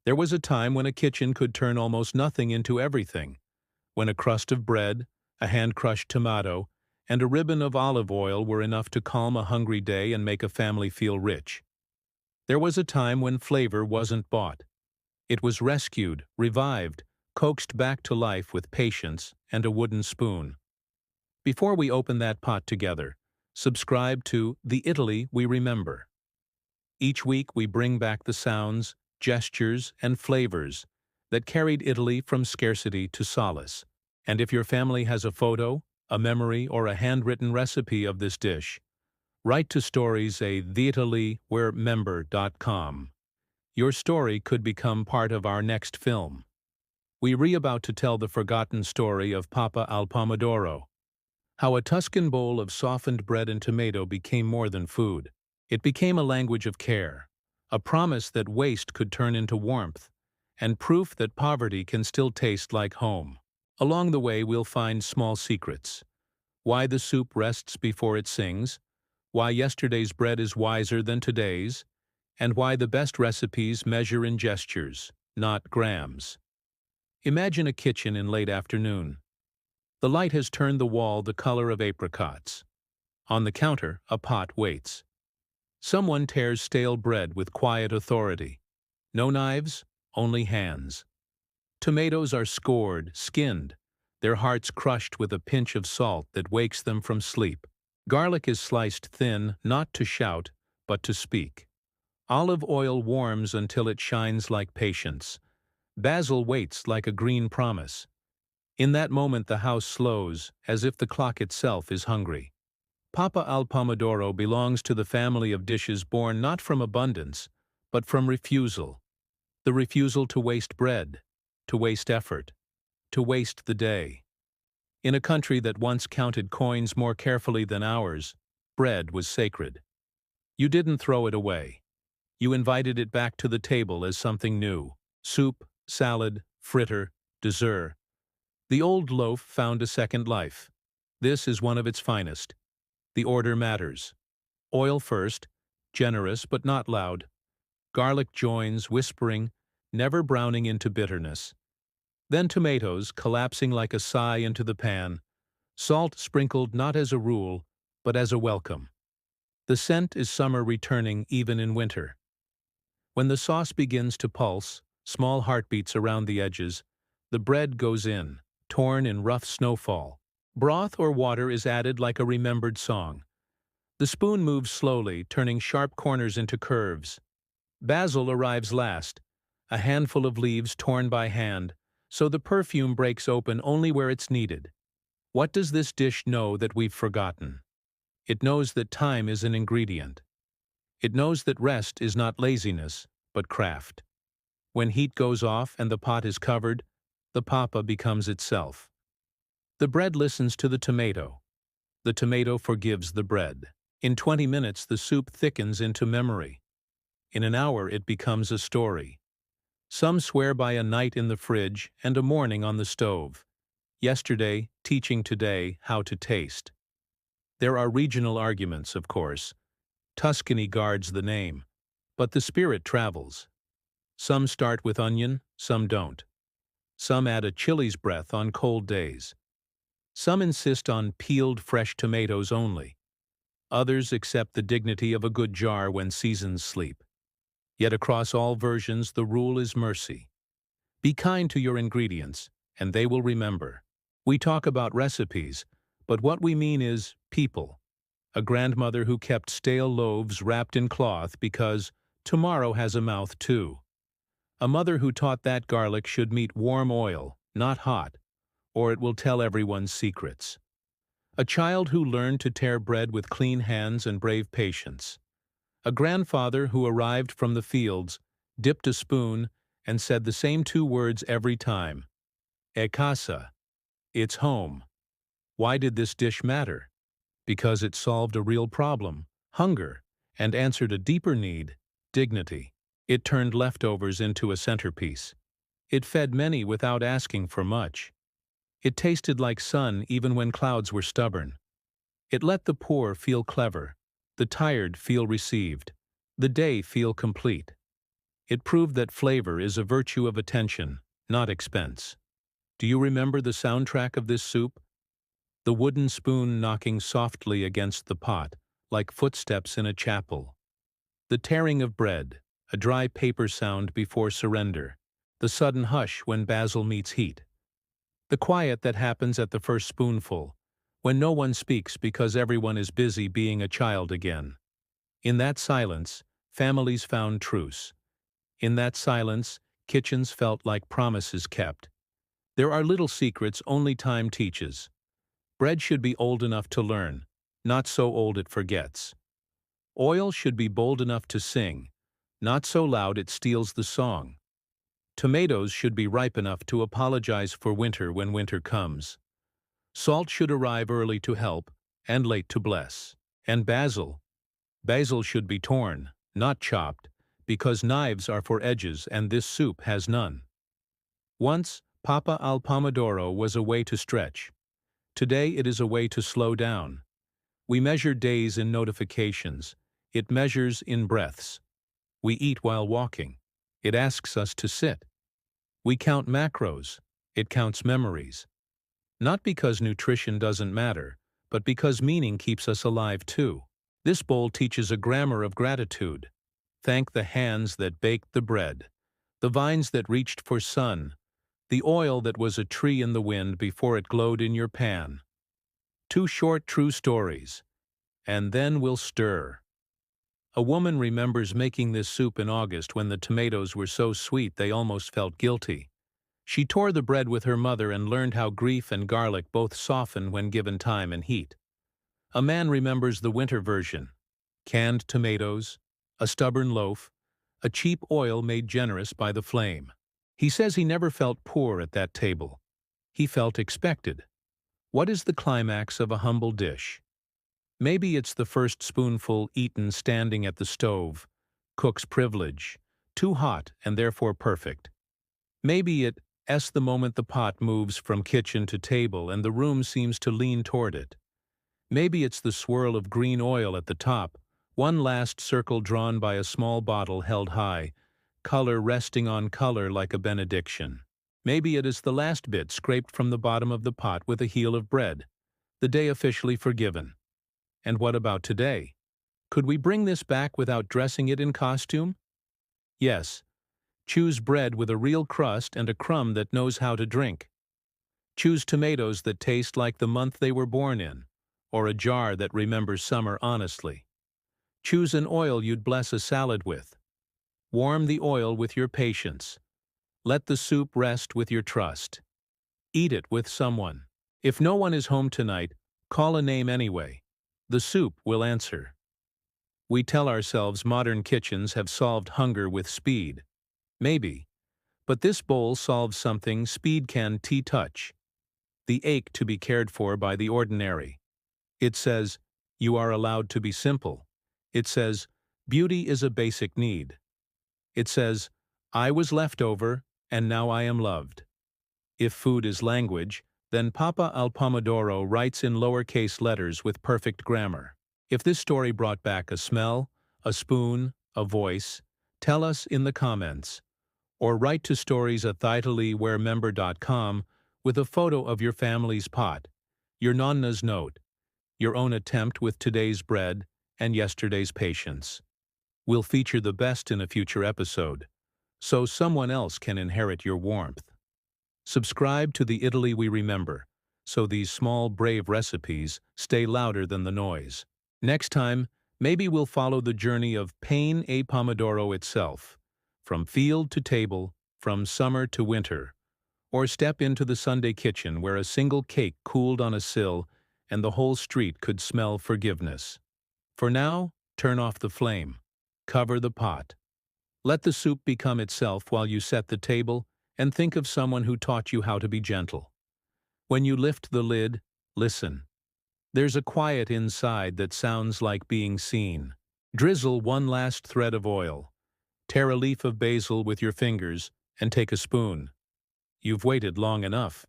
There was a time when a kitchen could turn almost nothing into everything, when a crust of bread, a hand-crushed tomato, and a ribbon of olive oil were enough to calm a hungry day and make a family feel rich. There was a time when flavor wasn't bought. It was rescued, revived, coaxed back to life with patience and a wooden spoon. Before we open that pot together, subscribe to The Italy We Remember. Each week we bring back the sounds, gestures, and flavors that carried Italy from scarcity to solace. And if your family has a photo, a memory, or a handwritten recipe of this dish, write to stories@theitalywe'remember.com. Your story could become part of our next film. We're about to tell the forgotten story of Pappa al Pomodoro, how a Tuscan bowl of softened bread and tomato became more than food. It became a language of care, a promise that waste could turn into warmth, and proof that poverty can still taste like home. Along the way we'll find small secrets. Why the soup rests before it sings, why yesterday's bread is wiser than today's, and why the best recipes measure in gestures, not grams. Imagine a kitchen in late afternoon. The light has turned the wall the color of apricots. On the counter, a pot waits. Someone tears stale bread with quiet authority. No knives, only hands. Tomatoes are scored, skinned, their hearts crushed with a pinch of salt that wakes them from sleep. Garlic is sliced thin, not to shout, but to speak. Olive oil warms until it shines like patience. Basil waits like a green promise. In that moment the house slows, as if the clock itself is hungry. Pappa al Pomodoro belongs to the family of dishes born not from abundance, but from refusal. The refusal to waste bread, to waste effort, to waste the day. In a country that once counted coins more carefully than ours, bread was sacred. You didn't throw it away. You invited it back to the table as something new. Soup, salad, fritter, dessert. The old loaf found a second life. This is one of its finest. The order matters. Oil first, generous but not loud. Garlic joins, whispering, never browning into bitterness. Then tomatoes, collapsing like a sigh into the pan. Salt sprinkled not as a rule, but as a welcome. The scent is summer returning even in winter. When the sauce begins to pulse, small heartbeats around the edges, the bread goes in, torn in rough snowfall. Broth or water is added like a remembered song. The spoon moves slowly, turning sharp corners into curves. Basil arrives last, a handful of leaves torn by hand, so the perfume breaks open only where it's needed. What does this dish know that we've forgotten? It knows that time is an ingredient. It knows that rest is not laziness, but craft. When heat goes off and the pot is covered, the pappa becomes itself. The bread listens to the tomato. The tomato forgives the bread. In 20 minutes the soup thickens into memory. In an hour it becomes a story. Some swear by a night in the fridge and a morning on the stove. Yesterday, teaching today how to taste. There are regional arguments, of course. Tuscany guards the name, but the spirit travels. Some start with onion, some don't. Some add a chili's breath on cold days. Some insist on peeled fresh tomatoes only. Others accept the dignity of a good jar when seasons sleep. Yet across all versions the rule is mercy. Be kind to your ingredients, and they will remember. We talk about recipes, but what we mean is people. A grandmother who kept stale loaves wrapped in cloth because tomorrow has a mouth too. A mother who taught that garlic should meet warm oil, not hot, or it will tell everyone's secrets. A child who learned to tear bread with clean hands and brave patience. A grandfather who arrived from the fields, dipped a spoon, and said the same two words every time. E casa. It's home. Why did this dish matter? Because it solved a real problem, hunger, and answered a deeper need, dignity. It turned leftovers into a centerpiece. It fed many without asking for much. It tasted like sun even when clouds were stubborn. It let the poor feel clever, the tired feel received, the day feel complete. It proved that flavor is a virtue of attention, not expense. Do you remember the soundtrack of this soup? The wooden spoon knocking softly against the pot, like footsteps in a chapel. The tearing of bread, a dry paper sound before surrender. The sudden hush when basil meets heat. The quiet that happens at the first spoonful, when no one speaks because everyone is busy being a child again. In that silence, families found truce. In that silence, kitchens felt like promises kept. There are little secrets only time teaches. Bread should be old enough to learn, not so old it forgets. Oil should be bold enough to sing, not so loud it steals the song. Tomatoes should be ripe enough to apologize for winter when winter comes. Salt should arrive early to help, and late to bless. And basil should be torn, not chopped, because knives are for edges and this soup has none. Once, Pappa al Pomodoro was a way to stretch. Today it is a way to slow down. We measure days in notifications. It measures in breaths. We eat while walking. It asks us to sit. We count macros. It counts memories. Not because nutrition doesn't matter, but because meaning keeps us alive too. This bowl teaches a grammar of gratitude. Thank the hands that baked the bread, the vines that reached for sun, the oil that was a tree in the wind before it glowed in your pan. 2 short, true stories. And then we'll stir. A woman remembers making this soup in August when the tomatoes were so sweet they almost felt guilty. She tore the bread with her mother and learned how grief and garlic both soften when given time and heat. A man remembers the winter version. Canned tomatoes, a stubborn loaf, a cheap oil made generous by the flame. He says he never felt poor at that table. He felt expected. What is the climax of a humble dish? Maybe it's the first spoonful eaten standing at the stove, cook's privilege, too hot and therefore perfect. Maybe it's the moment the pot moves from kitchen to table and the room seems to lean toward it. Maybe it's the swirl of green oil at the top, one last circle drawn by a small bottle held high, color resting on color like a benediction. Maybe it is the last bit scraped from the bottom of the pot with a heel of bread, the day officially forgiven. And what about today? Could we bring this back without dressing it in costume? Yes. Choose bread with a real crust and a crumb that knows how to drink. Choose tomatoes that taste like the month they were born in, or a jar that remembers summer honestly. Choose an oil you'd bless a salad with. Warm the oil with your patience. Let the soup rest with your trust. Eat it with someone. If no one is home tonight, call a name anyway. The soup will answer. We tell ourselves modern kitchens have solved hunger with speed. Maybe. But this bowl solves something speed can touch. The ache to be cared for by the ordinary. It says, you are allowed to be simple. It says, beauty is a basic need. It says, I was left over, and now I am loved. If food is language, then Pappa al Pomodoro writes in lowercase letters with perfect grammar. If this story brought back a smell, a spoon, a voice, tell us in the comments. Or write to stories@thitaliwheremember.com with a photo of your family's pot, your nonna's note, your own attempt with today's bread and yesterday's patience. We'll feature the best in a future episode, so someone else can inherit your warmth. Subscribe to the Italy we remember, so these small, brave recipes stay louder than the noise. Next time, maybe we'll follow the journey of Pappa al Pomodoro itself, from field to table, from summer to winter, or step into the Sunday kitchen where a single cake cooled on a sill and the whole street could smell forgiveness. For now, turn off the flame. Cover the pot. Let the soup become itself while you set the table and think of someone who taught you how to be gentle. When you lift the lid, listen. There's a quiet inside that sounds like being seen. Drizzle one last thread of oil. Tear a leaf of basil with your fingers and take a spoon. You've waited long enough.